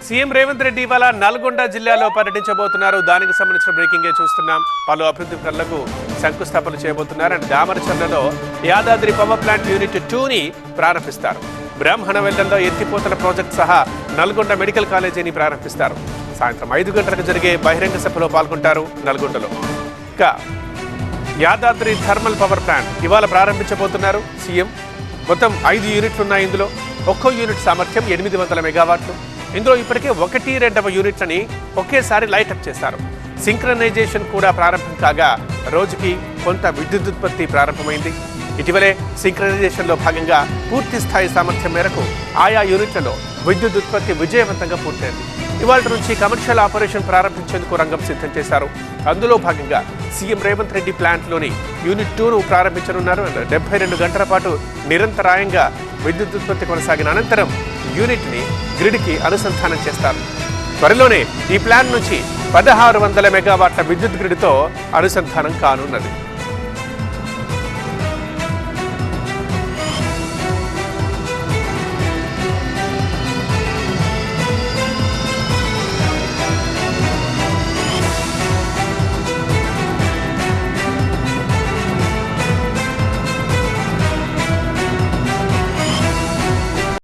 CM Revanth Reddy ఇవాళ నల్గొండ జిల్లాలో పర్యటించబోతున్నారు. దానికి సంబంధించిన బ్రేకింగ్ చూస్తున్నాం. పలు అభివృద్ధి పనులకు శంకుస్థాపన చేయబోతున్నారు. అండ్ దామరచర్లలో యాదాద్రి పవర్ ప్లాంట్ యూనిట్ 2ని ప్రారంభిస్తారు. బ్రహ్మణవెల్లంలో ఎత్తిపోతల ప్రాజెక్ట్ సహా నల్గొండ మెడికల్ కాలేజీని ప్రారంభిస్తారు. సాయంత్రం 5 గంటలకు జరిగే బహిరంగ సభలో పాల్గొంటారు నల్గొండలో. ఇక యాదాద్రి థర్మల్ పవర్ ప్లాంట్ ఇవాళ ప్రారంభించబోతున్నారు సీఎం. మొత్తం 5 యూనిట్లు ఉన్నాయి. ఇందులో ఒక్కో యూనిట్ సామర్థ్యం 800 మెగావాట్లు. ఇందులో ఇప్పటికే 1, 2 యూనిట్లని ఒకేసారి లైటప్ చేశారు. సింక్రనైజేషన్ కూడా ప్రారంభం కాగా రోజుకి కొంత విద్యుదుత్పత్తి ప్రారంభమైంది. ఇటీవలే సింక్రనైజేషన్లో భాగంగా పూర్తి స్థాయి సామర్థ్యం మేరకు ఆయా యూనిట్లలో విద్యుత్ ఉత్పత్తి విజయవంతంగా పూర్తయింది. ఇవాళ నుంచి కమర్షియల్ ఆపరేషన్ ప్రారంభించేందుకు రంగం సిద్ధం చేశారు. అందులో భాగంగా సీఎం రేవంత్ రెడ్డి ప్లాంట్లోని యూనిట్ 2ను ప్రారంభించనున్నారు. 72 గంటల పాటు నిరంతరాయంగా విద్యుత్ ఉత్పత్తి కొనసాగిన అనంతరం యూనిట్ని గ్రిడ్కి అనుసంధానం చేస్తారు. త్వరలోనే ఈ ప్లాంట్ నుంచి 1600 మెగావాట్ల విద్యుత్ గ్రిడ్తో అనుసంధానం కానున్నది.